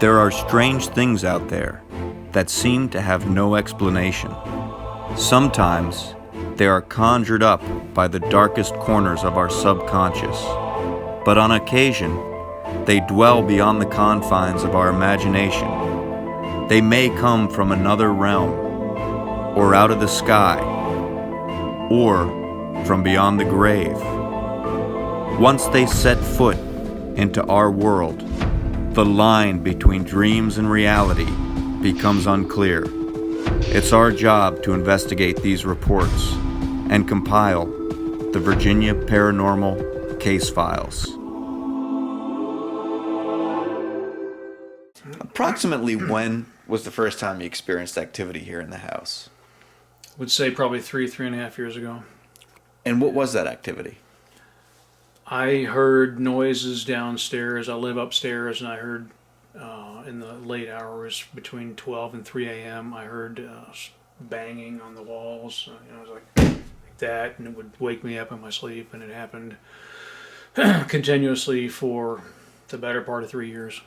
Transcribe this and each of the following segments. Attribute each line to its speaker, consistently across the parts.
Speaker 1: There are strange things out there that seem to have no explanation. Sometimes they are conjured up by the darkest corners of our subconscious, but on occasion they dwell beyond the confines of our imagination. They may come from another realm, or out of the sky, or from beyond the grave. Once they set foot into our world, the line between dreams and reality becomes unclear. It's our job to investigate these reports and compile the Virginia Paranormal Case Files. Approximately when was the first time you experienced activity here in the house?
Speaker 2: I would say probably 3.5 years ago.
Speaker 1: And what was that activity?
Speaker 2: I heard noises downstairs. I live upstairs, and I heard in the late hours between 12 and 3 a.m. I heard banging on the walls. It was like that, and it would wake me up in my sleep, and it happened continuously for the better part of 3 years.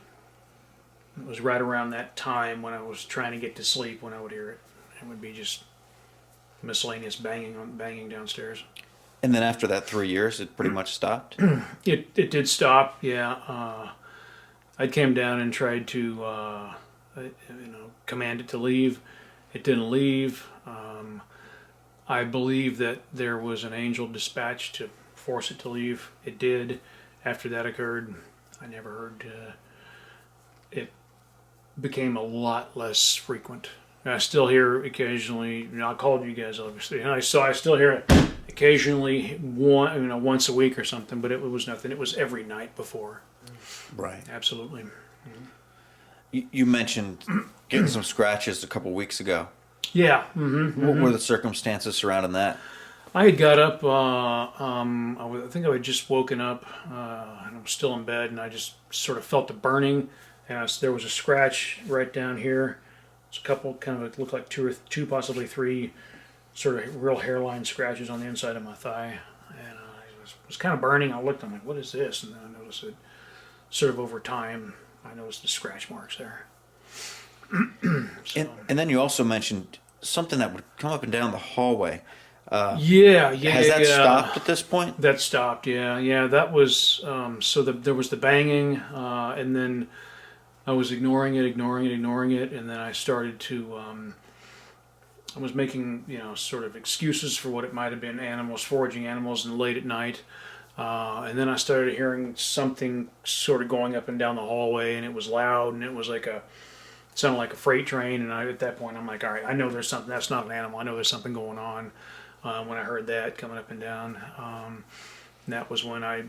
Speaker 2: It was right around that time when I was trying to get to sleep when I would hear it. It would be just miscellaneous banging downstairs.
Speaker 1: And then after that 3 years, it pretty much stopped?
Speaker 2: It did stop, yeah. I came down and tried to command it to leave. It didn't leave. I believe that there was an angel dispatched to force it to leave. It did. After that occurred, I never heard. It became a lot less frequent. I still hear occasionally. I called you guys obviously, and I still hear it occasionally, once a week or something. But it was nothing. It was every night before.
Speaker 1: Right.
Speaker 2: Absolutely.
Speaker 1: You mentioned getting some scratches a couple weeks ago.
Speaker 2: Yeah.
Speaker 1: What were the circumstances surrounding that?
Speaker 2: I had got up. I think I had just woken up, and I was still in bed, and I just sort of felt the burning. And there was a scratch right down here. It's a couple, kind of, it looked like two, possibly three, sort of real hairline scratches on the inside of my thigh, and it was kind of burning. I looked, I'm like, what is this? And then I noticed it. Sort of over time, I noticed the scratch marks there.
Speaker 1: And then you also mentioned something that would come up and down the hallway.
Speaker 2: Yeah.
Speaker 1: Has that stopped at this point?
Speaker 2: That stopped, yeah. That was, there was the banging, and then I was ignoring it, and then I started to, I was making, sort of excuses for what it might have been, animals, foraging animals, and late at night. And then I started hearing something sort of going up and down the hallway, and it was loud, and it was like it sounded like a freight train. And at that point, I'm like, all right, I know there's something. That's not an animal. I know there's something going on. When I heard that coming up and down, and that was when I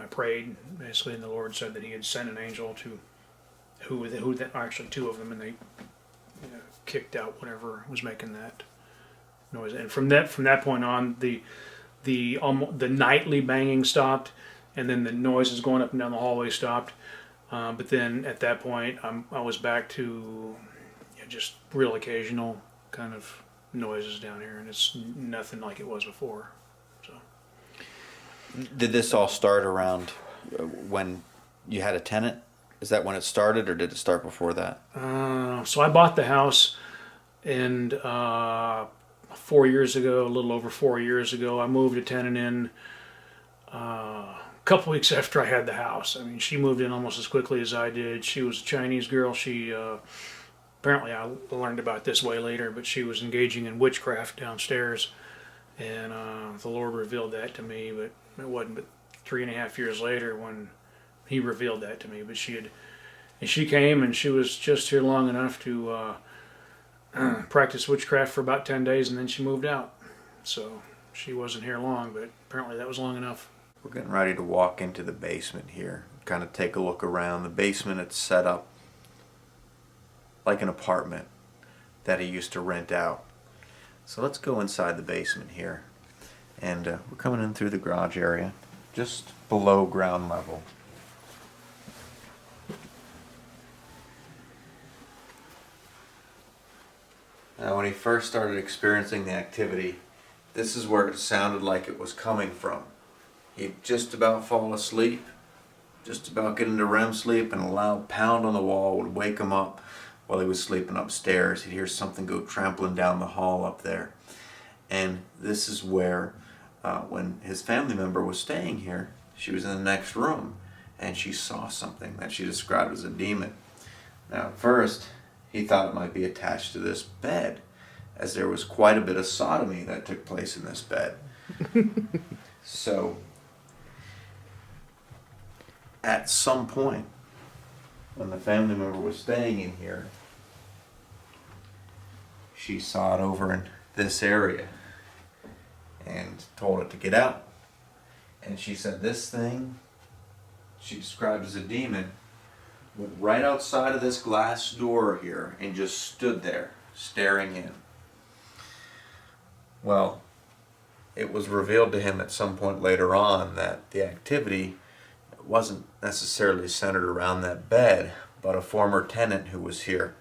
Speaker 2: prayed basically, and the Lord said that He had sent an angel to actually two of them, and they kicked out whatever was making that noise. And from that point on, the nightly banging stopped, and then the noises going up and down the hallway stopped. But then at that point, I was back to just real occasional kind of noises down here, and it's nothing like it was before. So,
Speaker 1: did this all start around when you had a tenant? Is that when it started, or did it start before that?
Speaker 2: So I bought the house, and 4 years ago, a little over 4 years ago, I moved a tenant in a couple weeks after I had the house. I mean, she moved in almost as quickly as I did. She was a Chinese girl. She apparently, I learned about this way later, but she was engaging in witchcraft downstairs, and the Lord revealed that to me. But it wasn't but 3.5 years later when He revealed that to me. But she came, and she was just here long enough to practice witchcraft for about 10 days, and then she moved out. So she wasn't here long, but apparently that was long enough.
Speaker 1: We're getting ready to walk into the basement here, kind of take a look around. The basement, it's set up like an apartment that he used to rent out. So let's go inside the basement here. And we're coming in through the garage area, just below ground level. Now, when he first started experiencing the activity, this is where it sounded like it was coming from. He'd just about fall asleep, just about get into REM sleep, and a loud pound on the wall would wake him up while he was sleeping upstairs. He'd hear something go trampling down the hall up there. And this is where, when his family member was staying here, she was in the next room, and she saw something that she described as a demon. Now, at first, he thought it might be attached to this bed, as there was quite a bit of sodomy that took place in this bed. So, at some point, when the family member was staying in here, she saw it over in this area and told it to get out. And she said this thing, she described as a demon, went right outside of this glass door here and just stood there, staring in. Well, it was revealed to him at some point later on that the activity wasn't necessarily centered around that bed, but a former tenant who was here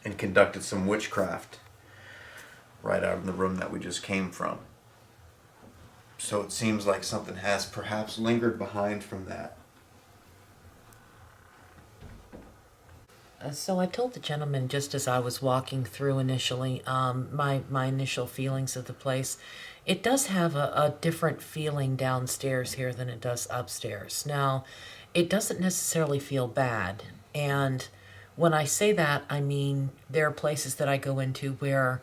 Speaker 1: and conducted some witchcraft right out in the room that we just came from. So it seems like something has perhaps lingered behind from that.
Speaker 3: So I told the gentleman just as I was walking through initially, my initial feelings of the place. It does have a different feeling downstairs here than it does upstairs. Now, it doesn't necessarily feel bad. And when I say that, I mean there are places that I go into where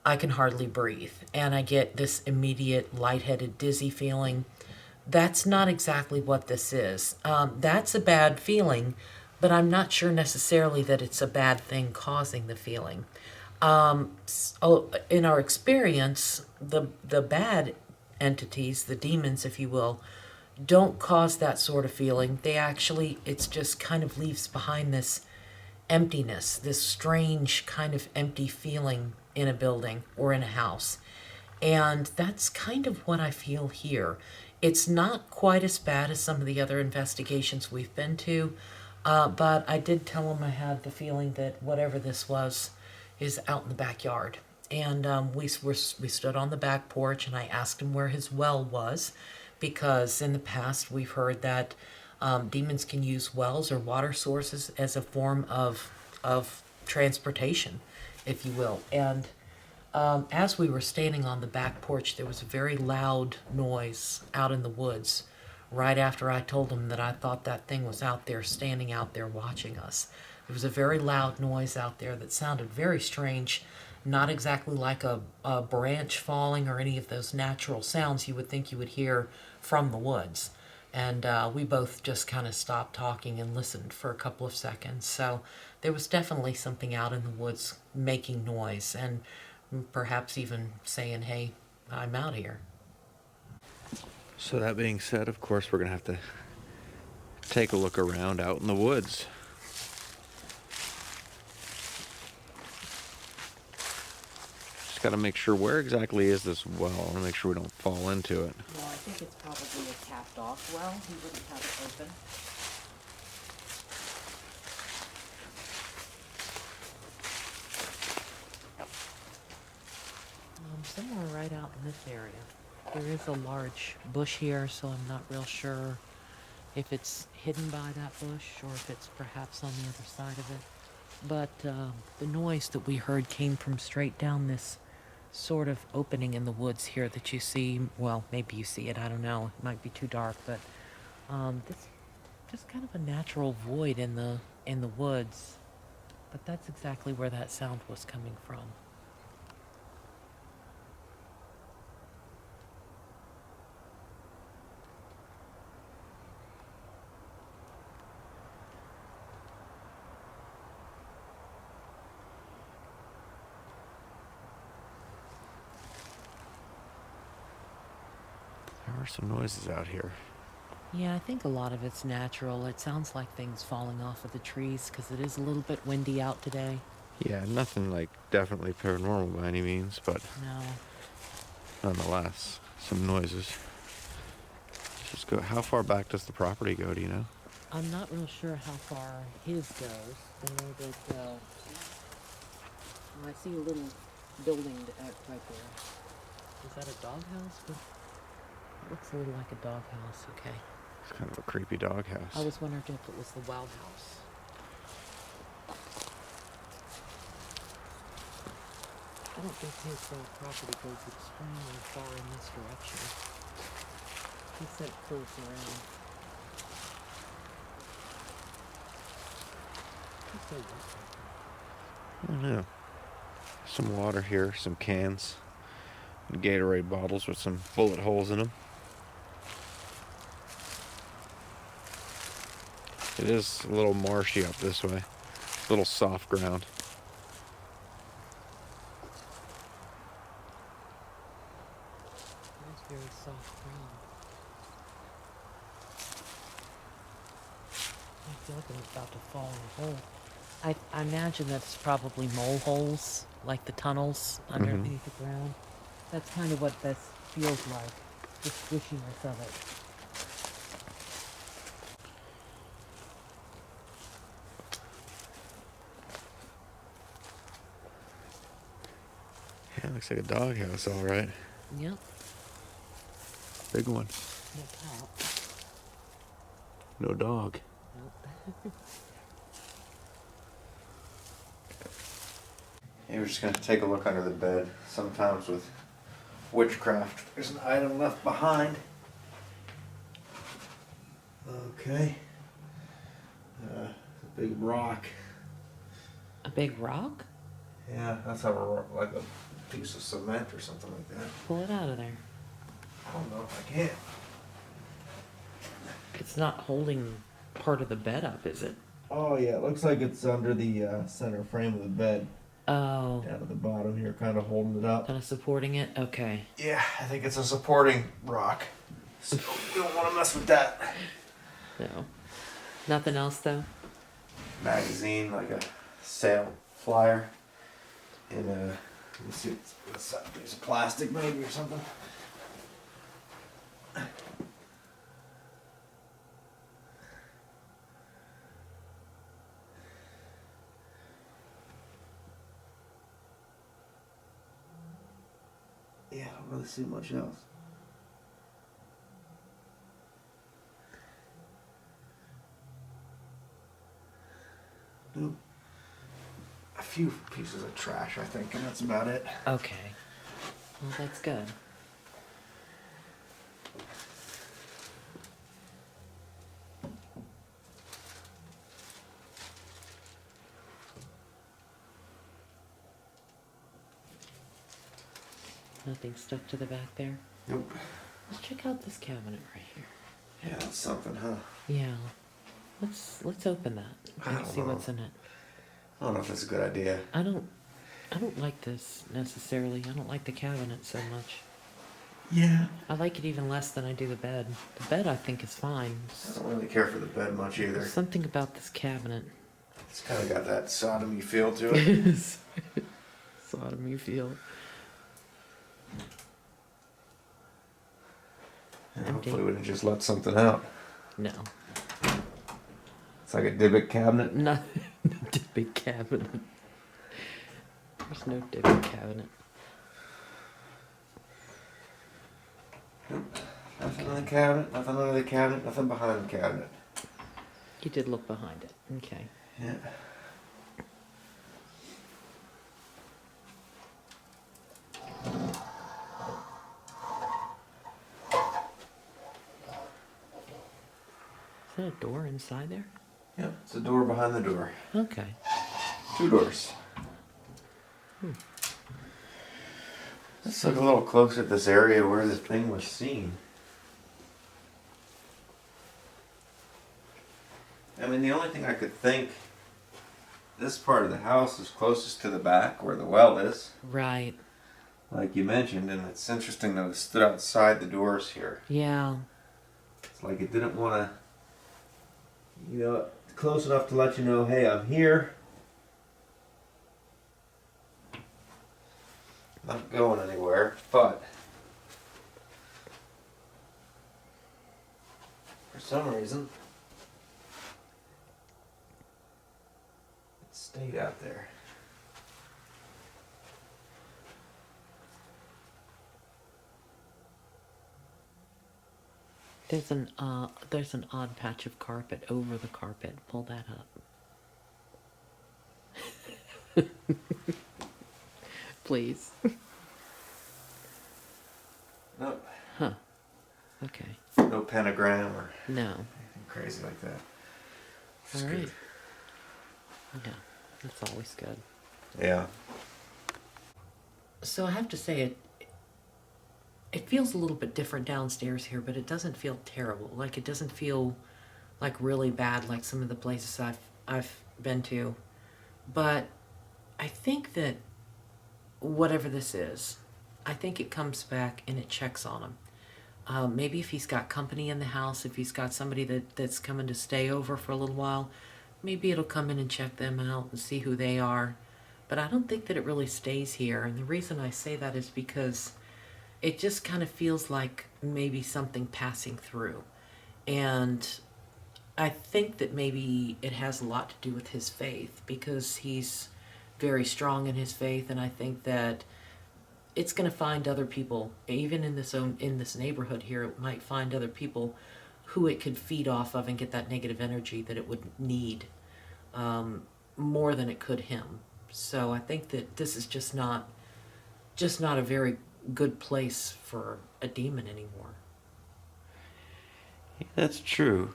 Speaker 3: I can hardly breathe. And I get this immediate lightheaded, dizzy feeling. That's not exactly what this is. That's a bad feeling, but I'm not sure necessarily that it's a bad thing causing the feeling. So in our experience, the bad entities, the demons, if you will, don't cause that sort of feeling. They actually, it's just kind of leaves behind this emptiness, this strange kind of empty feeling in a building or in a house. And that's kind of what I feel here. It's not quite as bad as some of the other investigations we've been to, but I did tell him I had the feeling that whatever this was is out in the backyard. And we stood on the back porch, and I asked him where his well was, because in the past we've heard that demons can use wells or water sources as a form of transportation, if you will. And as we were standing on the back porch, there was a very loud noise out in the woods right after I told him that I thought that thing was out there, standing out there watching us. There was a very loud noise out there that sounded very strange, not exactly like a branch falling or any of those natural sounds you would think you would hear from the woods. And we both just kind of stopped talking and listened for a couple of seconds. So there was definitely something out in the woods making noise and perhaps even saying, "Hey, I'm out here."
Speaker 1: So that being said, of course, we're going to have to take a look around out in the woods. Just got to make sure, where exactly is this well? I want to make sure we don't fall into it.
Speaker 3: Well, I think it's probably a capped off well. He wouldn't have it open. Somewhere right out in this area. There is a large bush here, so I'm not real sure if it's hidden by that bush or if it's perhaps on the other side of it. But the noise that we heard came from straight down this sort of opening in the woods here that you see. Well, maybe you see it, I don't know. It might be too dark, but this just kind of a natural void in the woods. But that's exactly where that sound was coming from.
Speaker 1: There are some noises out here.
Speaker 3: Yeah, I think a lot of it's natural. It sounds like things falling off of the trees because it is a little bit windy out today.
Speaker 1: Yeah, nothing like definitely paranormal by any means, but
Speaker 3: No.
Speaker 1: nonetheless, some noises. Let's just go. How far back does the property go, do you know?
Speaker 3: I'm not real sure how far his goes. I know that I see a little building right there. Is that a doghouse? It looks a little like a doghouse, okay.
Speaker 1: It's kind of a creepy doghouse.
Speaker 3: I was wondering if it was the well house. I don't think his property goes extremely far in this direction. He said it curves around.
Speaker 1: I don't know. Some water here, some cans, and Gatorade bottles with some bullet holes in them. It is a little marshy up this way. A little soft ground.
Speaker 3: It is very soft ground. I feel like I'm about to fall in a hole. I imagine that's probably mole holes, like the tunnels underneath the ground. That's kind of what this feels like, the squishiness of it.
Speaker 1: Yeah, looks like a doghouse, all right.
Speaker 3: Yep.
Speaker 1: Big one.
Speaker 3: No cat.
Speaker 1: No dog.
Speaker 3: Nope.
Speaker 1: Hey, we're just going to take a look under the bed. Sometimes with witchcraft, there's an item left behind. Okay. A big rock.
Speaker 3: A big rock?
Speaker 1: Yeah, that's how like a piece of cement or something like that.
Speaker 3: Pull it out of there.
Speaker 1: I don't know if I can.
Speaker 3: It's not holding part of the bed up, is it?
Speaker 1: Oh yeah, it looks like it's under the center frame of the bed.
Speaker 3: Oh.
Speaker 1: Down at the bottom here, kind of holding it up.
Speaker 3: Kind of supporting it? Okay.
Speaker 1: Yeah, I think it's a supporting rock. So we don't want to mess with that.
Speaker 3: No. Nothing else, though?
Speaker 1: Magazine, like a sale flyer. In a, let me see, what's that? There's a plastic maybe or something. Yeah, I don't really see much else. Nope. A few pieces of trash, I think, and that's about it.
Speaker 3: Okay. Well, that's good. Nothing stuck to the back there?
Speaker 1: Nope.
Speaker 3: Let's check out this cabinet right here.
Speaker 1: Yeah, that's something, huh?
Speaker 3: Yeah. Let's open that.
Speaker 1: I don't
Speaker 3: See
Speaker 1: know.
Speaker 3: what's in it.
Speaker 1: I don't know if it's a good idea.
Speaker 3: I don't like this necessarily. I don't like the cabinet so much.
Speaker 1: Yeah.
Speaker 3: I like it even less than I do the bed. The bed I think is fine.
Speaker 1: I don't really care for the bed much either.
Speaker 3: There's something about this cabinet.
Speaker 1: It's kind of got that sodomy feel to it.
Speaker 3: Sodomy feel.
Speaker 1: And hopefully we didn't just let something out.
Speaker 3: No.
Speaker 1: It's like a Dybbuk cabinet.
Speaker 3: Not no Dybbuk cabinet. There's no Dybbuk cabinet.
Speaker 1: Nothing in the cabinet, nothing under the cabinet, nothing behind the cabinet.
Speaker 3: You did look behind it. Okay.
Speaker 1: Yeah.
Speaker 3: Is that a door inside there?
Speaker 1: Yep, it's a door behind the door.
Speaker 3: Okay.
Speaker 1: 2 doors. Let's look a little closer at this area where this thing was seen. I mean, the only thing I could think, this part of the house is closest to the back where the well is,
Speaker 3: Right.
Speaker 1: like you mentioned, and it's interesting that it stood outside the doors here.
Speaker 3: Yeah.
Speaker 1: It's like it didn't want to, you know, close enough to let you know, hey, I'm here. Not going anywhere, but for some reason, it stayed out there.
Speaker 3: There's an odd patch of carpet over the carpet. Pull that up. Please.
Speaker 1: Nope.
Speaker 3: Huh. Okay.
Speaker 1: No pentagram or
Speaker 3: No.
Speaker 1: anything crazy like that.
Speaker 3: All
Speaker 1: It's
Speaker 3: right.
Speaker 1: good.
Speaker 3: Yeah. That's always good.
Speaker 1: Yeah.
Speaker 3: So I have to say it feels a little bit different downstairs here, but it doesn't feel terrible. Like it doesn't feel like really bad like some of the places I've been to. But I think that whatever this is, I think it comes back and it checks on him. Maybe if he's got company in the house, if he's got somebody that's coming to stay over for a little while, maybe it'll come in and check them out and see who they are. But I don't think that it really stays here. And the reason I say that is because it just kind of feels like maybe something passing through. And I think that maybe it has a lot to do with his faith because he's very strong in his faith. And I think that it's going to find other people, even in this neighborhood here. It might find other people who it could feed off of and get that negative energy that it would need more than it could him. So I think that this is just not a very good place for a demon anymore.
Speaker 1: Yeah, that's true.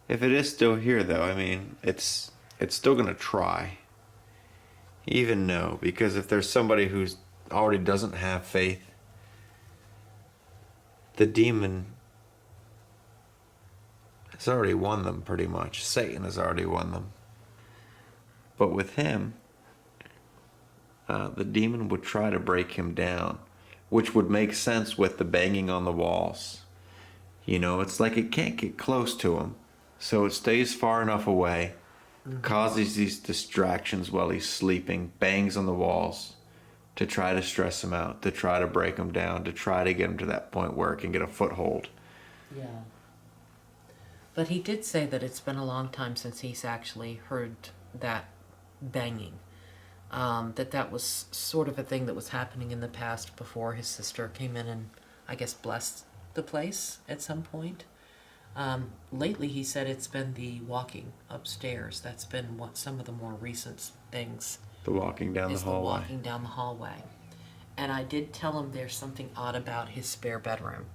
Speaker 1: If it is still here, though, I mean, it's still gonna try. Even no, because if there's somebody who's already doesn't have faith, the demon has already won them pretty much. Satan has already won them. But with him, the demon would try to break him down, which would make sense with the banging on the walls. You know, it's like it can't get close to him, so it stays far enough away, causes these distractions while he's sleeping, bangs on the walls to try to stress him out, to try to break him down, to try to get him to that point where it can get a foothold.
Speaker 3: Yeah. But he did say that it's been a long time since he's actually heard that banging. That was sort of a thing that was happening in the past before his sister came in and, I guess, blessed the place at some point. Lately, he said it's been the walking upstairs. That's been some of the more recent things.
Speaker 1: The walking down the hallway.
Speaker 3: The walking down the hallway. And I did tell him there's something odd about his spare bedroom.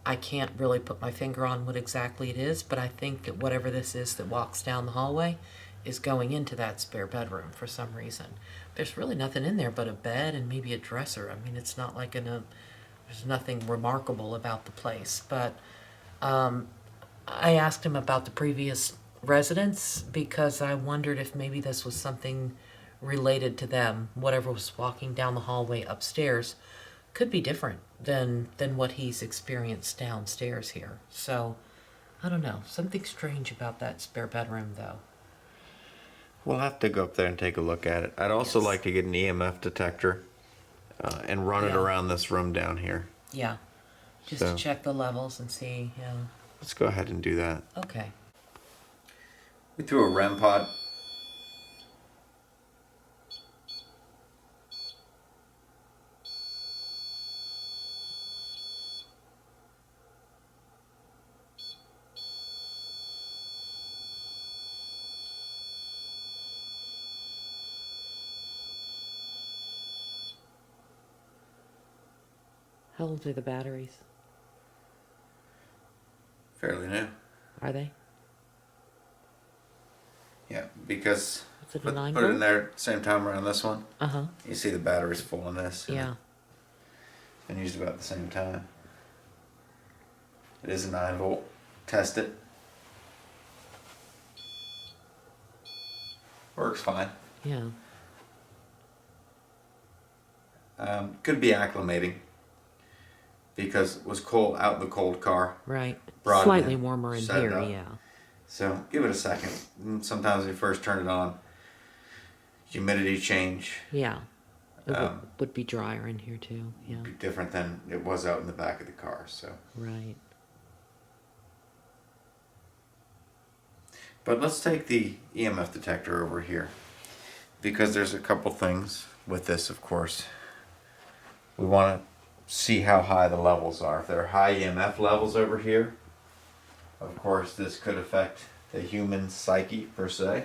Speaker 3: I can't really put my finger on what exactly it is, but I think that whatever this is that walks down the hallway is going into that spare bedroom for some reason. There's really nothing in there but a bed and maybe a dresser. I mean, it's not like there's nothing remarkable about the place. But I asked him about the previous residents because I wondered if maybe this was something related to them. Whatever was walking down the hallway upstairs could be different than what he's experienced downstairs here. So, I don't know. Something strange about that spare bedroom, though.
Speaker 1: We'll have to go up there and take a look at it. I'd also
Speaker 3: Yes.
Speaker 1: like to get an EMF detector and run it
Speaker 3: Yeah.
Speaker 1: around this room down here.
Speaker 3: Yeah. Just
Speaker 1: So-
Speaker 3: to check the levels and see, yeah.
Speaker 1: Let's go ahead and do that.
Speaker 3: Okay.
Speaker 1: We threw a REM pod.
Speaker 3: How old are the batteries?
Speaker 1: Fairly new.
Speaker 3: Are they?
Speaker 1: Yeah, because
Speaker 3: Is it a
Speaker 1: put
Speaker 3: 9
Speaker 1: it in
Speaker 3: volt?
Speaker 1: there same time around this one.
Speaker 3: Uh-huh.
Speaker 1: You see the battery's full in this. and
Speaker 3: Yeah.
Speaker 1: it's been used about the same time. It is a 9 volt. Test it. Works fine.
Speaker 3: Yeah.
Speaker 1: Could be acclimating because it was cold out in the cold car.
Speaker 3: Right.
Speaker 1: Brought it
Speaker 3: Slightly
Speaker 1: in,
Speaker 3: warmer in
Speaker 1: set it
Speaker 3: here,
Speaker 1: up.
Speaker 3: yeah.
Speaker 1: So give it a second. Sometimes when you first turn it on, humidity change
Speaker 3: Yeah. It
Speaker 1: Um,
Speaker 3: would be drier in here too. Yeah.
Speaker 1: be different than it was out in the back of the car. So,
Speaker 3: Right.
Speaker 1: but let's take the EMF detector over here because there's a couple things with this. Of course, we want to see how high the levels are. If there are high EMF levels over here, of course this could affect the human psyche per se.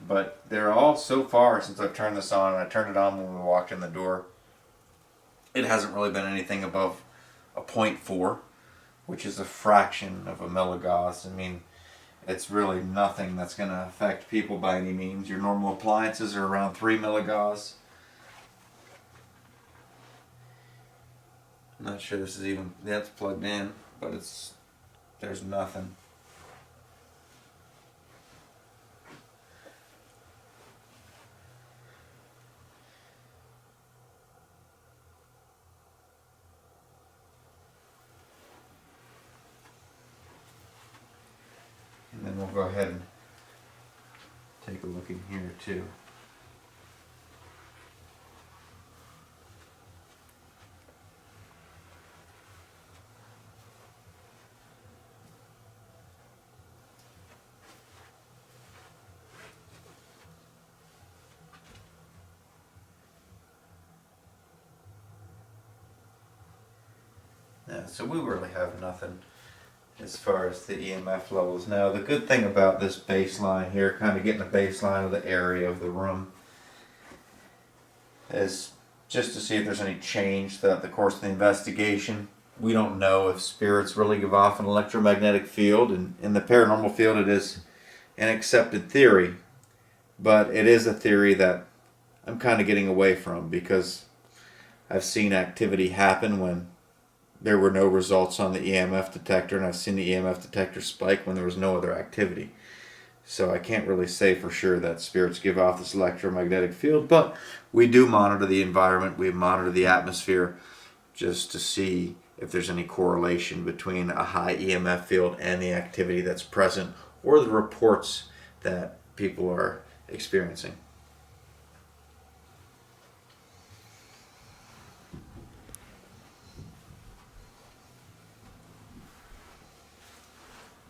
Speaker 1: But they're all, so far since I've turned this on, and I turned it on when we walked in the door, it hasn't really been anything above a 0.4, which is a fraction of a milligauss. I mean, it's really nothing that's going to affect people by any means. Your normal appliances are around 3 milligauss. I'm not sure this is even, that's plugged in, but there's nothing. And then we'll go ahead and take a look in here too. Yeah, so we really have nothing as far as the EMF levels. Now, the good thing about this baseline here, kind of getting a baseline of the area of the room, is just to see if there's any change throughout the course of the investigation. We don't know if spirits really give off an electromagnetic field, and in the paranormal field it is an accepted theory, but it is a theory that I'm kind of getting away from, because I've seen activity happen when there were no results on the EMF detector, and I've seen the EMF detector spike when there was no other activity. So I can't really say for sure that spirits give off this electromagnetic field, but we do monitor the environment, we monitor the atmosphere, just to see if there's any correlation between a high EMF field and the activity that's present, or the reports that people are experiencing.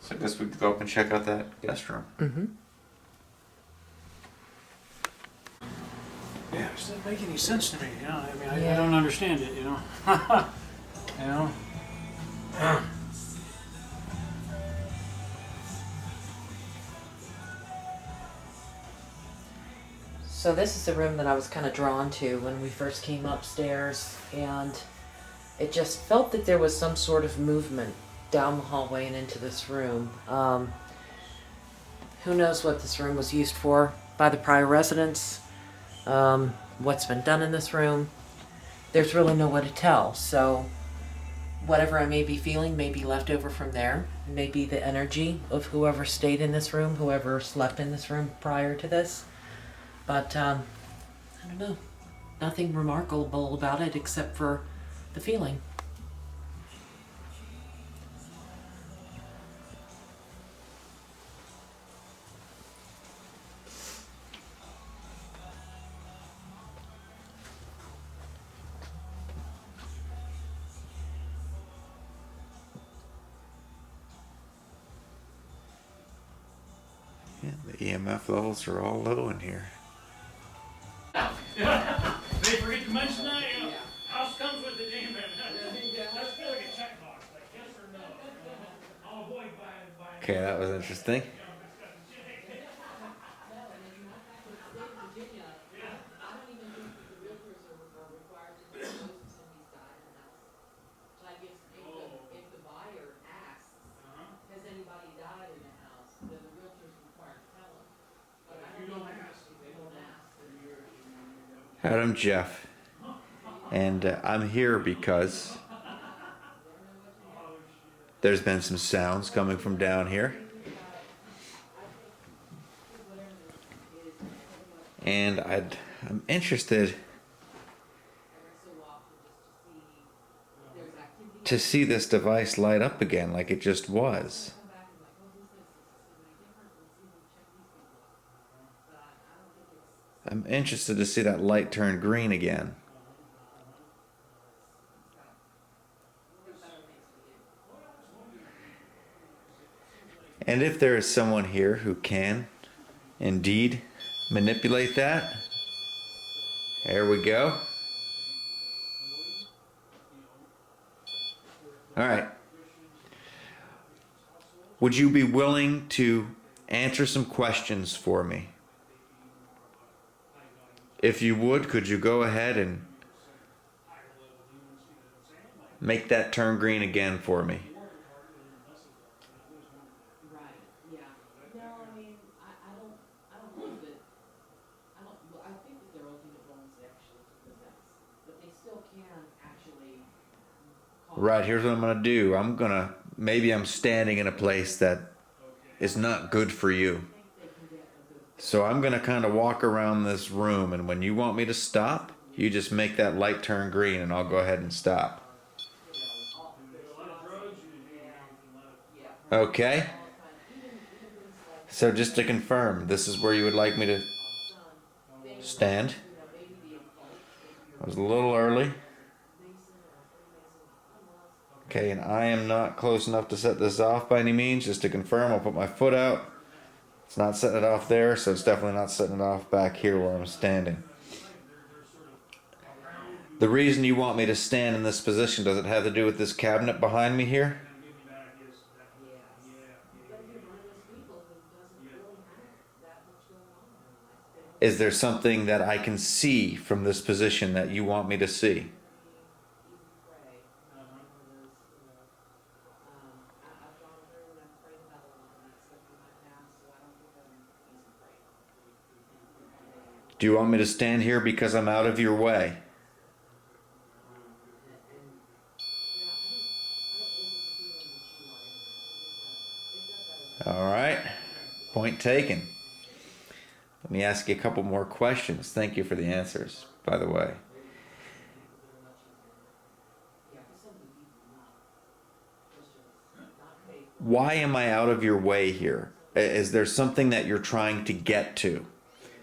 Speaker 1: So I guess we could go up and check out that guest room.
Speaker 3: Mm-hmm.
Speaker 2: Yeah, it doesn't make any sense to me. You know, I mean, I
Speaker 3: Yeah.
Speaker 2: don't understand it. You know, you know.
Speaker 3: So this is the room that I was kind of drawn to when we first came upstairs, and it just felt that there was some sort of movement down the hallway and into this room. Who knows what this room was used for by the prior residents, what's been done in this room. There's really no way to tell. So whatever I may be feeling may be left over from there. It may be the energy of whoever stayed in this room, whoever slept in this room prior to this. But I don't know. Nothing remarkable about it except for the feeling.
Speaker 1: Yeah, the EMF levels are all low in here.
Speaker 2: They forget to mention that. You know, house comes with the damn. That's kind of like a checkbox, like yes or no. I'll avoid buying.
Speaker 1: Okay, that was interesting.
Speaker 4: No, and in Virginia, I don't even think that the realtors are required to disclose if somebody's died in the house. Like if the buyer asks, has anybody died in the house, then the realtor's required to tell them. But I don't think if they don't ask, then
Speaker 1: I'm Jeff, and I'm here because there's been some sounds coming from down here, and I'm interested
Speaker 4: every so often just to see if there's activity.
Speaker 1: to see this device light up again like it just was.
Speaker 4: Come back and like, oh, who's this? Is this somebody different? Let's see, we'll check these people out. But I don't think it's
Speaker 1: I'm interested to see that light turn green again. And if there is someone here who can indeed manipulate that. There we go. All right. Would you be willing to answer some questions for me? If you would, could you go ahead and make that turn green again for me?
Speaker 4: Right, yeah. No, I mean, I don't believe that, well, I think that their ultimate goal is actually to possess, but they still can actually cause.
Speaker 1: Right, here's what I'm going to do. Maybe I'm standing in a place that is not good for you.
Speaker 4: I think they can get a good,
Speaker 1: So I'm going to kind of walk around this room, and when you want me to stop, you just make that light turn green and I'll go ahead and stop.
Speaker 4: all, there's lots of, yeah.
Speaker 1: Okay?
Speaker 4: All kind, even things like,
Speaker 1: So just to confirm, this is where you would like me to
Speaker 4: sun, things,
Speaker 1: stand?
Speaker 4: maybe the occult,
Speaker 1: I was a little early.
Speaker 4: Mason or Freemason,
Speaker 1: Okay, and I am not close enough to set this off by any means. Just to confirm, I'll put my foot out. It's not setting it off there, so it's definitely not setting it off back here where I'm standing. The reason you want me to stand in this position, does it have to do with this cabinet behind me here?
Speaker 4: yes. But you're one of those people who doesn't really have that much going on in their life. They don't
Speaker 1: Is there something that I can see from this position that you want me to see?
Speaker 4: easy prey. One of those, I've gone through and I've prayed about a lot of that stuff in my past, so I don't think I'm easy prey.
Speaker 1: Do you want me to stand here because I'm out of your way? All right, point taken. Let me ask you a couple more questions. Thank you for the answers, by the way. Why am I out of your way here? Is there something that you're trying to get to?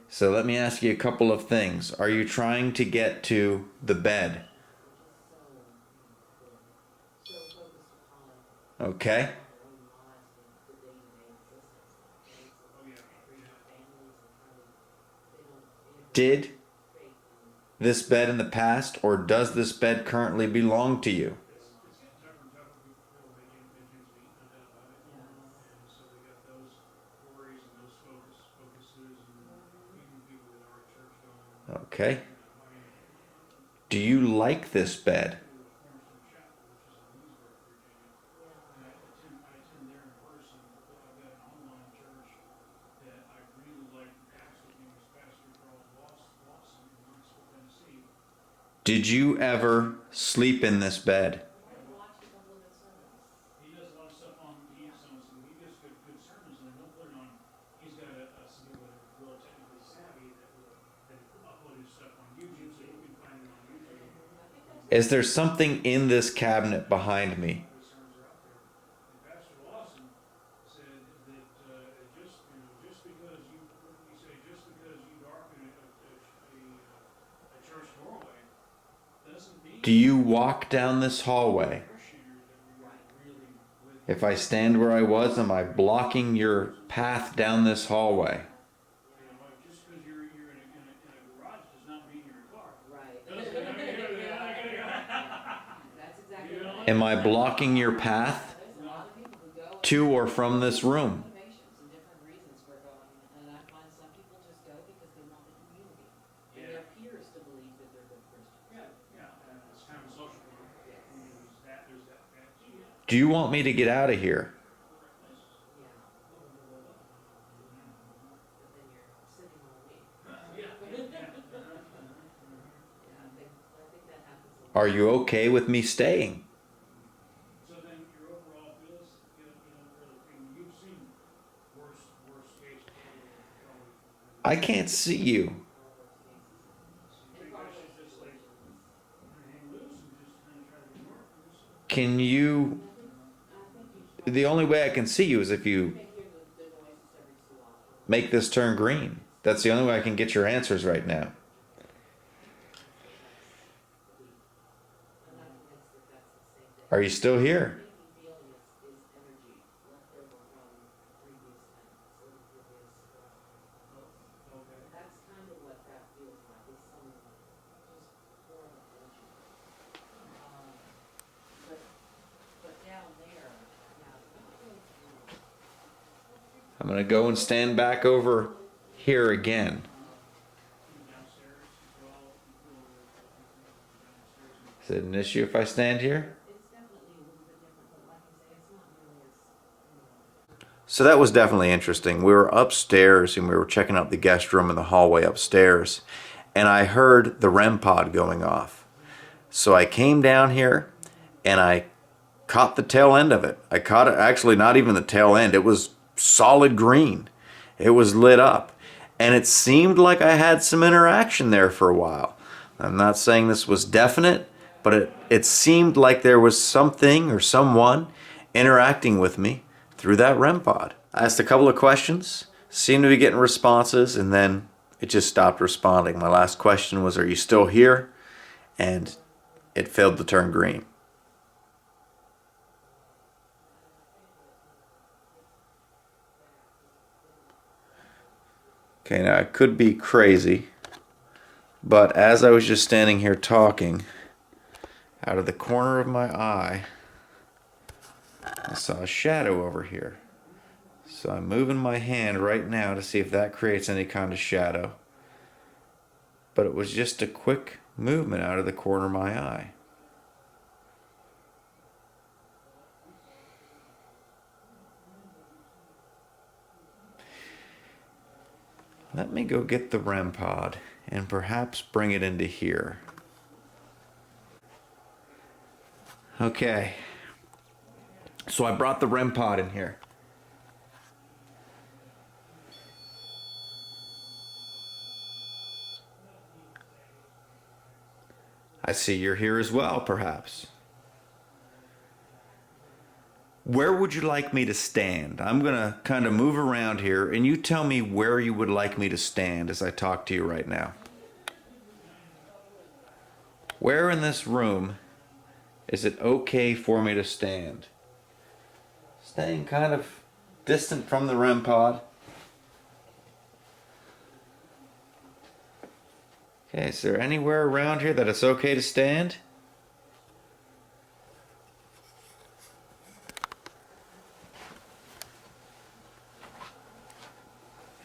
Speaker 1: So let me ask you a couple of things. Are you trying to get to the bed? Okay. Did this bed in the past, or does this bed currently belong to you? Okay. Do you like this bed? Did you ever sleep in this bed?
Speaker 2: He does a lot of stuff on he does good sermons, and he'll put it on. He's got something with a real technically savvy that upload his stuff on YouTube, so you can find it on YouTube.
Speaker 1: Is there something in this cabinet behind me?
Speaker 2: The sermons are out there. And Pastor Lawson said that just because you darken a church doorway doesn't mean
Speaker 1: Do you walk down this hallway? If I stand where I was, am I blocking your path down this hallway?
Speaker 2: Just because you're in a garage does not mean you're a car.
Speaker 4: Right. That's exactly right.
Speaker 1: Am I blocking your path
Speaker 4: There's a lot of people who go
Speaker 1: to or from this room?
Speaker 4: motivations and different reasons for going, and I find some people just go because they want the community. And
Speaker 2: Yeah.
Speaker 4: their peers to believe that they're good Christians.
Speaker 2: Yeah, it's kind of a social group. There's that too.
Speaker 1: Do you want me to get out of here?
Speaker 4: Yeah. But then you're sitting on me. Yeah, I think that happens a lot.
Speaker 1: Are you okay with me staying?
Speaker 2: So then your overall feels, you've seen worse cases.
Speaker 1: I can't see you.
Speaker 4: In far worse
Speaker 2: Just like hang loose and just kind of try to ignore it.
Speaker 1: Can you... The only way I can see you is if you
Speaker 4: You may hear the noises every so often.
Speaker 1: make this turn green. That's the only way I can get your answers right now.
Speaker 4: I'm not convinced that that's the same thing.
Speaker 1: Are you still here?
Speaker 4: What you feel is energy left over from previous tenants and previous. That's
Speaker 1: I'm going to go and stand back over here again. Is it an issue if I stand here? So that was definitely interesting. We were upstairs and we were checking out the guest room in the hallway upstairs, and I heard the REM pod going off. So I came down here and I caught the tail end of it. I caught it, actually not even the tail end. It was solid green. It was lit up. And it seemed like I had some interaction there for a while. I'm not saying this was definite, but it seemed like there was something or someone interacting with me through that REM pod. I asked a couple of questions, seemed to be getting responses, and then it just stopped responding. My last question was, "Are you still here?" And it failed to turn green. Okay, now I could be crazy, but as I was just standing here talking, out of the corner of my eye, I saw a shadow over here. So I'm moving my hand right now to see if that creates any kind of shadow. But it was just a quick movement out of the corner of my eye. Let me go get the REM pod and perhaps bring it into here. Okay. So I brought the REM pod in here. I see you're here as well, perhaps. Where would you like me to stand? I'm going to kind of move around here, and you tell me where you would like me to stand as I talk to you right now. Where in this room is it okay for me to stand? Staying kind of distant from the REM pod. Okay, is there anywhere around here that it's okay to stand?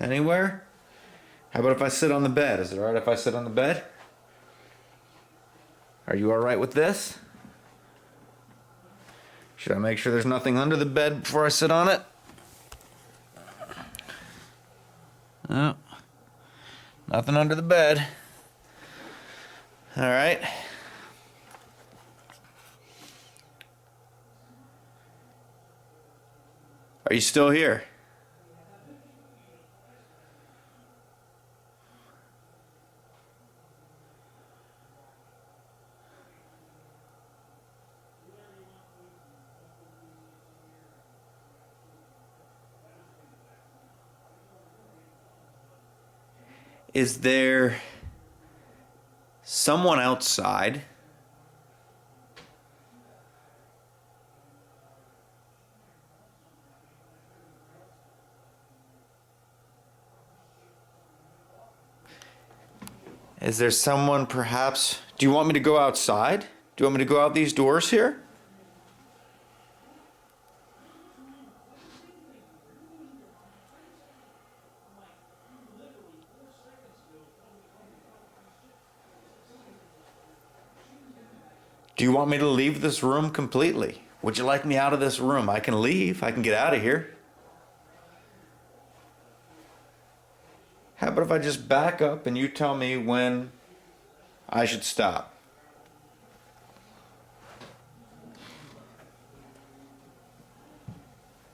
Speaker 1: Anywhere? How about if I sit on the bed? Is it alright if I sit on the bed? Are you alright with this? Should I make sure there's nothing under the bed before I sit on it? No. Nothing under the bed. Alright. Are you still here? Is there someone outside? Is there someone perhaps? Do you want me to go outside? Do you want me to go out these doors here? Do you want me to leave this room completely? Would you like me out of this room? I can leave. I can get out of here. How about if I just back up and you tell me when I should stop?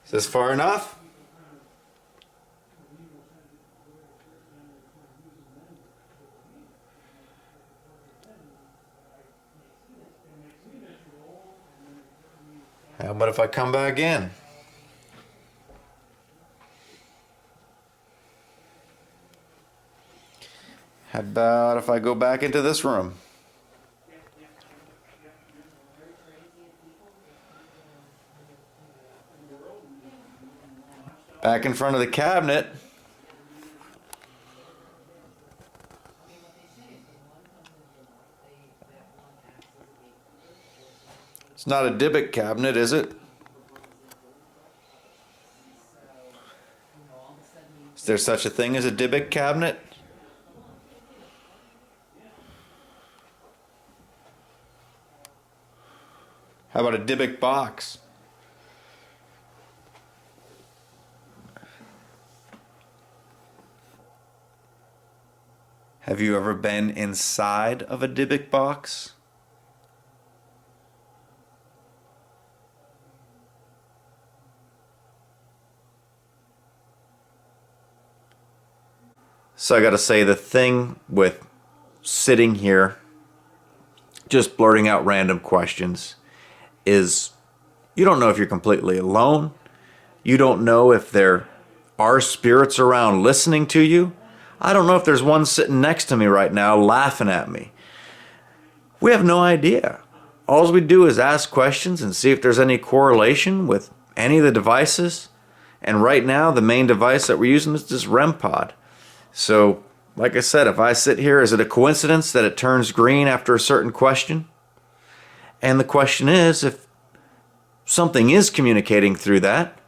Speaker 1: Is this far enough? How about if I come back in? How about if I go back into this room? Back in front of the cabinet. It's not a Dybbuk cabinet, is it? there such a thing as a Dybbuk cabinet? How about a Dybbuk box? Have you ever been inside of a Dybbuk box? So I gotta say, the thing with sitting here, just blurting out random questions, is you don't know if you're completely alone. You don't know if there are spirits around listening to you. I don't know if there's one sitting next to me right now laughing at me. We have no idea. All we do is ask questions and see if there's any correlation with any of the devices. And right now, the main device that we're using is this REM pod. So, like I said, if I sit here, is it a coincidence that it turns green after a certain question? And the question is, if something is communicating through that,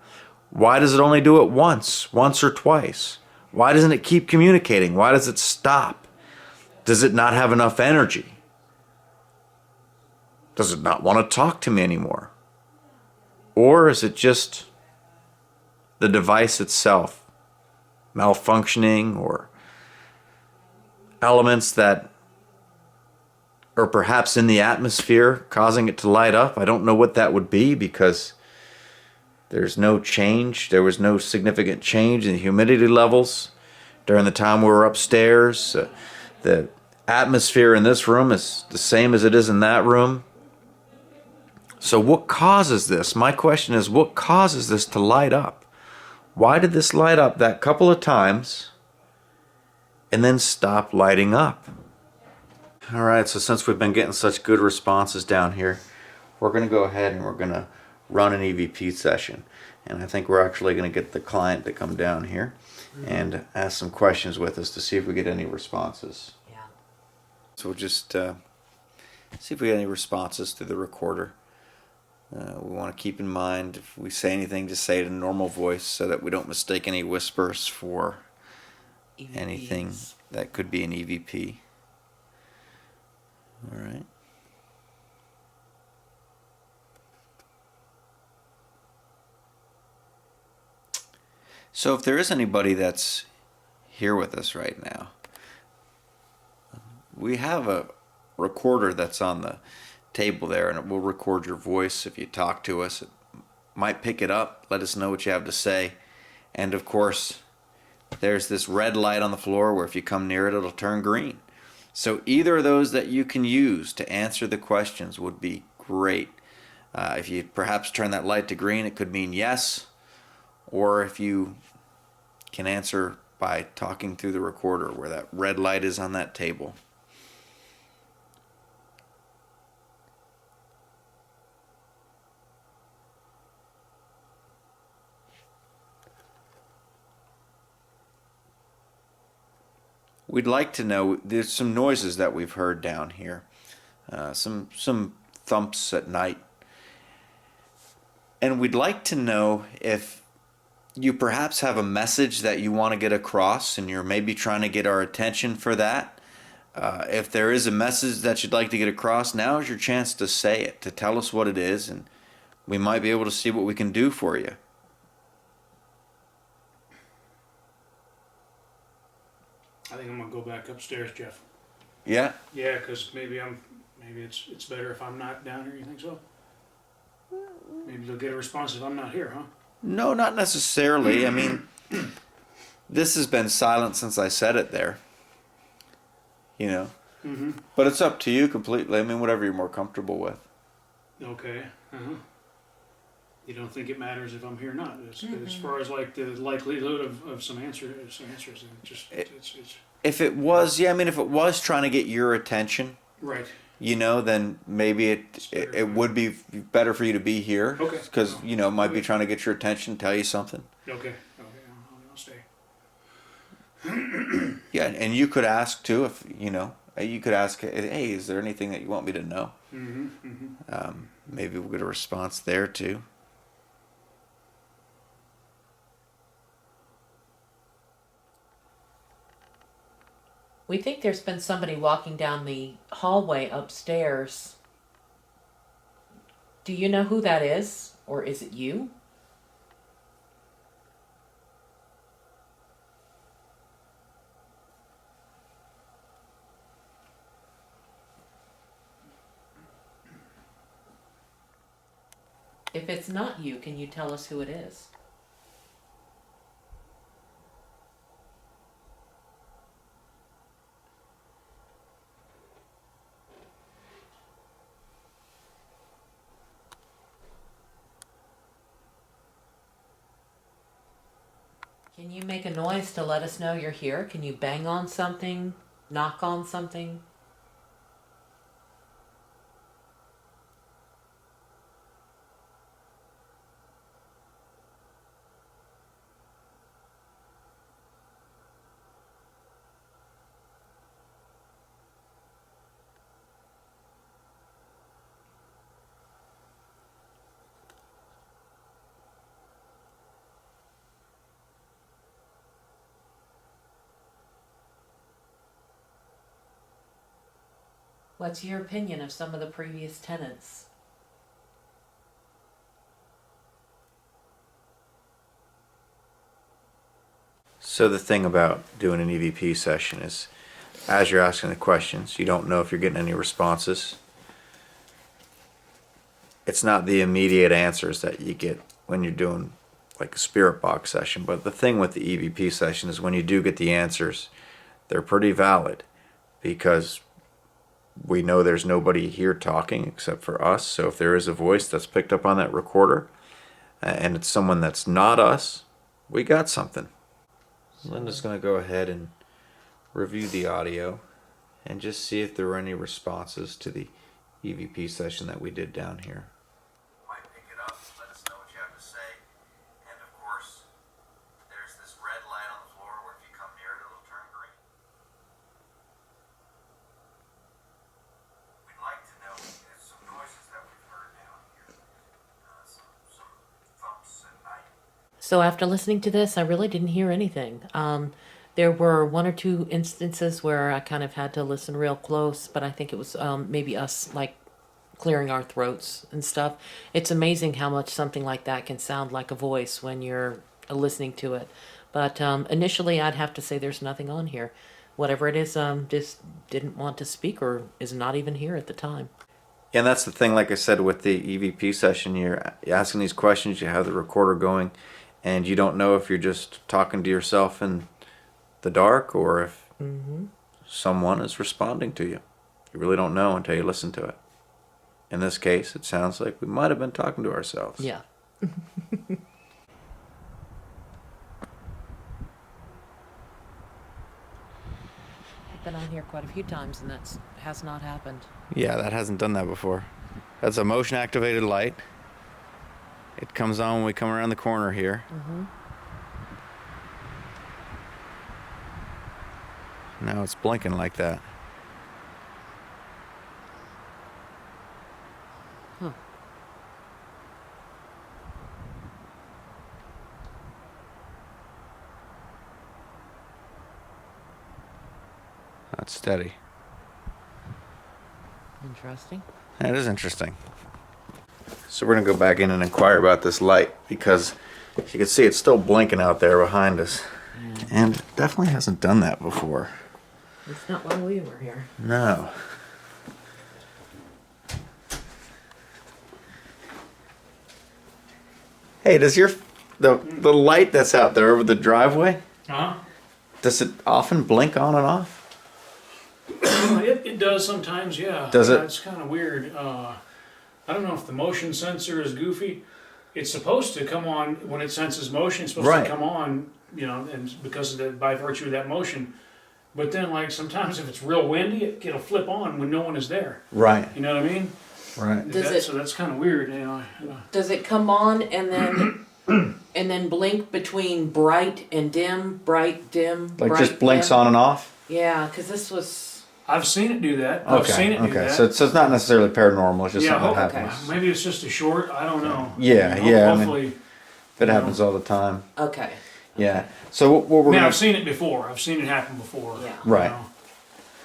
Speaker 1: why does it only do it once or twice? Why doesn't it keep communicating? Why does it stop? Does it not have enough energy? Does it not want to talk to me anymore? Or is it just the device itself malfunctioning, or elements that are perhaps in the atmosphere causing it to light up? I don't know what that would be, because there's no change. There was no significant change in the humidity levels during the time we were upstairs. The atmosphere in this room is the same as it is in that room. So what causes this? My question is, what causes this to light up? Why did this light up that couple of times and then stop lighting up? All right, so since we've been getting such good responses down here, we're going to go ahead and we're going to run an EVP session. And I think we're actually going to get the client to come down here and ask some questions with us to see if we get any responses.
Speaker 3: Yeah.
Speaker 1: So we'll just see if we get any responses through the recorder. We want to keep in mind, if we say anything, just say it in a normal voice so that we don't mistake any whispers for anything
Speaker 3: EVPs.
Speaker 1: that could be an EVP. All right. So if there is anybody that's here with us right now, we have a recorder that's on the table there, and it will record your voice. If you talk to us, it might pick it up, let us know what you have to say. And of course, there's this red light on the floor where if you come near it, it'll turn green. So either of those that you can use to answer the questions would be great. If you perhaps turn that light to green, it could mean yes. Or if you can answer by talking through the recorder where that red light is on that table. We'd like to know, there's some noises that we've heard down here, some thumps at night, and we'd like to know if you perhaps have a message that you want to get across and you're maybe trying to get our attention for that. If there is a message that you'd like to get across, now is your chance to say it, to tell us what it is, and we might be able to see what we can do for you.
Speaker 2: I think I'm gonna go back upstairs, Jeff.
Speaker 1: Yeah?
Speaker 2: Yeah, because maybe it's better if I'm not down here. You think so? Maybe they'll get a response if I'm not here, huh?
Speaker 1: No, not necessarily. I mean, this has been silent since I said it there. You know?
Speaker 2: Mm-hmm.
Speaker 1: But it's up to you completely. I mean, whatever you're more comfortable with.
Speaker 2: Okay. Uh-huh. You don't think it matters if I'm here or not? As far as like the likelihood of some answers, it's
Speaker 1: If it was, yeah, I mean, if it was trying to get your attention,
Speaker 2: right.
Speaker 1: you know, then maybe it would be better for you to be here.
Speaker 2: Okay.
Speaker 1: Because, you know, it might be trying to get your attention, tell you something.
Speaker 2: Okay. I'll stay.
Speaker 1: Yeah, and you could ask too, if, you know, you could ask, hey, is there anything that you want me to know?
Speaker 2: Mm-hmm. Mm-hmm.
Speaker 1: Maybe we'll get a response there too.
Speaker 3: We think there's been somebody walking down the hallway upstairs. Do you know who that is? Or is it you? If it's not you, can you tell us who it is? Can you make a noise to let us know you're here? Can you bang on something? Knock on something? What's your opinion of some of the previous tenants?
Speaker 1: So the thing about doing an EVP session is, as you're asking the questions, you don't know if you're getting any responses. It's not the immediate answers that you get when you're doing like a spirit box session. But the thing with the EVP session is when you do get the answers, they're pretty valid because we know there's nobody here talking except for us. So if there is a voice that's picked up on that recorder and it's someone that's not us, we got something. Linda's going to go ahead and review the audio and just see if there were any responses to the EVP session that we did down here. Might pick it up, let us know what you have to say. And of course, there's this red light on the floor where if you come near it, it'll turn green. We'd like to know if some noises that we've heard down here, some thumps at night.
Speaker 3: So after listening to this, I really didn't hear anything. There were one or two instances where I kind of had to listen real close, but I think it was maybe us like clearing our throats and stuff. It's amazing how much something like that can sound like a voice when you're listening to it. But initially, I'd have to say there's nothing on here. Whatever it is, just didn't want to speak or is not even here at the time.
Speaker 1: And that's the thing, like I said, with the EVP session, you're asking these questions, you have the recorder going, and you don't know if you're just talking to yourself in the dark or if someone is responding to you. You really don't know until you listen to it. In this case, it sounds like we might have been talking to ourselves.
Speaker 3: Yeah. I've been on here quite a few times and that has not happened.
Speaker 1: Yeah, that hasn't done that before. That's a motion activated light. It comes on when we come around the corner here. Now it's blinking like that.
Speaker 3: Huh.
Speaker 1: That's steady.
Speaker 3: Interesting.
Speaker 1: That is interesting. So we're going to go back in and inquire about this light because you can see it's still blinking out there behind us.
Speaker 3: Yeah.
Speaker 1: And it definitely hasn't done that before.
Speaker 3: It's not while we were here.
Speaker 1: No. Hey, does the light that's out there over the driveway, does it often blink on and off?
Speaker 2: It does sometimes, yeah.
Speaker 1: Does it?
Speaker 2: It's kind of weird. I don't know if the motion sensor is goofy. It's supposed to come on when it senses motion. It's supposed to come on, and because of that, by virtue of that motion. But then, like sometimes if it's real windy, it'll flip on when no one is there.
Speaker 1: Right.
Speaker 2: You know what I mean?
Speaker 1: Right.
Speaker 2: So that's kind of weird.
Speaker 3: Does it come on and then and then blink between bright and dim, bright, dim,
Speaker 1: Like
Speaker 3: bright,
Speaker 1: just blinks
Speaker 3: dim?
Speaker 1: on and off?
Speaker 3: Yeah, because this was.
Speaker 2: I've seen it do that. I've seen it do that.
Speaker 1: So it's not necessarily paranormal. It's just something that
Speaker 3: okay.
Speaker 1: happens.
Speaker 2: Maybe it's just a short. I don't know.
Speaker 1: Yeah, yeah.
Speaker 2: Hopefully,
Speaker 1: It happens all the time.
Speaker 3: Okay.
Speaker 1: Yeah. So what we're
Speaker 2: I mean,
Speaker 1: gonna...
Speaker 2: I've seen it before. I've seen it happen before.
Speaker 3: Yeah.
Speaker 1: Right.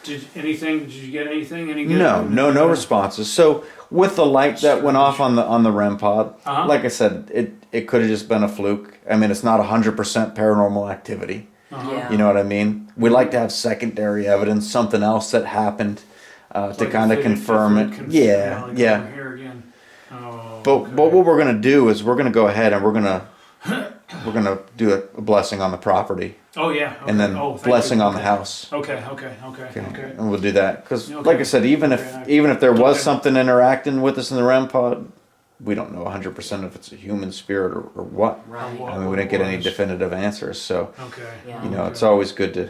Speaker 2: Did you get anything? Any good?
Speaker 1: No responses. So with the light that went off on the REM pod,
Speaker 2: Uh-huh.
Speaker 1: like I said, it could have just been a fluke. I mean, it's not 100% paranormal activity.
Speaker 3: Yeah.
Speaker 1: You know what I mean? We like to have secondary evidence, something else that happened to
Speaker 2: Like
Speaker 1: kind of
Speaker 2: a
Speaker 1: confirm it.
Speaker 2: like
Speaker 1: Yeah.
Speaker 2: over here again. Oh,
Speaker 1: But
Speaker 2: okay.
Speaker 1: what we're gonna do is we're gonna go ahead and we're gonna do a blessing on the property
Speaker 2: Oh yeah. Okay.
Speaker 1: and then
Speaker 2: thank
Speaker 1: blessing
Speaker 2: you.
Speaker 1: on the
Speaker 2: Okay.
Speaker 1: house.
Speaker 2: Okay.
Speaker 1: And we'll do that because,
Speaker 2: Okay.
Speaker 1: like I said, even
Speaker 2: Okay.
Speaker 1: if there was
Speaker 2: Okay.
Speaker 1: something interacting with us in the REM pod, we don't know 100% if it's a human spirit or what.
Speaker 3: Right.
Speaker 2: What-
Speaker 1: I mean, we didn't get any
Speaker 2: was.
Speaker 1: definitive answers, so
Speaker 2: Okay.
Speaker 3: Yeah.
Speaker 1: you know
Speaker 2: Okay.
Speaker 1: it's always good to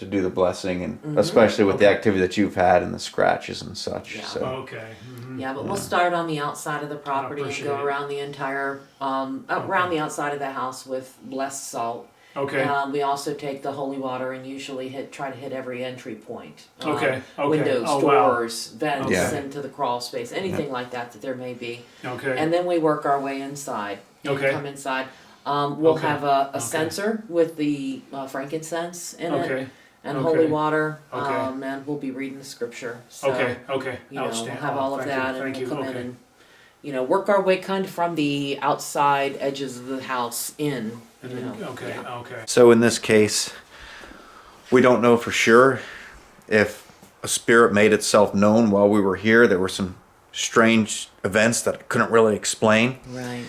Speaker 1: do the blessing, and
Speaker 3: Mhm.
Speaker 1: especially with the
Speaker 2: Okay.
Speaker 1: activity that you've had and the scratches and such.
Speaker 3: Yeah.
Speaker 1: So
Speaker 2: Okay. Mhm.
Speaker 3: Yeah, but we'll start on the outside of the property and
Speaker 2: appreciate
Speaker 3: go
Speaker 2: it.
Speaker 3: around the entire, around the outside of the house with blessed salt.
Speaker 2: Okay.
Speaker 3: We also take the holy water and usually try to hit every entry point.
Speaker 2: Okay.
Speaker 3: Windows,
Speaker 2: Oh, wow.
Speaker 3: doors, vents
Speaker 1: Yeah.
Speaker 3: into the crawl space, anything like that that there may be.
Speaker 2: Okay.
Speaker 3: And then we work our way inside. And
Speaker 2: Okay.
Speaker 3: come inside. We'll
Speaker 2: Okay.
Speaker 3: have a
Speaker 2: Okay.
Speaker 3: censer with the frankincense in it.
Speaker 2: Okay.
Speaker 3: And
Speaker 2: Okay.
Speaker 3: holy water.
Speaker 2: Okay.
Speaker 3: And we'll be reading the scripture. So,
Speaker 2: Okay. Okay.
Speaker 3: You know, we'll
Speaker 2: Outstanding.
Speaker 3: have all of
Speaker 2: Thank
Speaker 3: that,
Speaker 2: you.
Speaker 3: and
Speaker 2: Thank
Speaker 3: we'll
Speaker 2: you.
Speaker 3: come in
Speaker 2: Okay.
Speaker 3: and, you know, work our way kind of from the outside edges of the house in.
Speaker 2: And
Speaker 3: You
Speaker 2: then,
Speaker 3: know,
Speaker 2: okay.
Speaker 3: yeah.
Speaker 2: Okay.
Speaker 1: So in this case, we don't know for sure if a spirit made itself known while we were here. There were some strange events that I couldn't really explain.
Speaker 3: Right.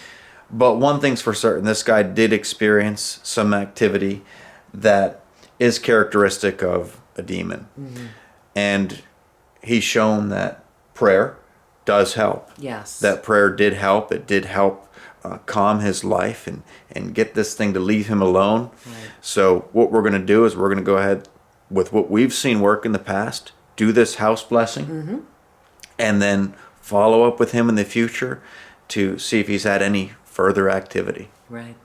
Speaker 1: But one thing's for certain, this guy did experience some activity that is characteristic of a demon.
Speaker 3: Mm-hmm.
Speaker 1: And he's shown that prayer does help.
Speaker 3: Yes.
Speaker 1: That prayer did help. It did help calm his life and get this thing to leave him alone.
Speaker 3: Right.
Speaker 1: So what we're going to do is we're going to go ahead with what we've seen work in the past, do this house blessing,
Speaker 3: Mm-hmm.
Speaker 1: and then follow up with him in the future to see if he's had any further activity.
Speaker 3: Right.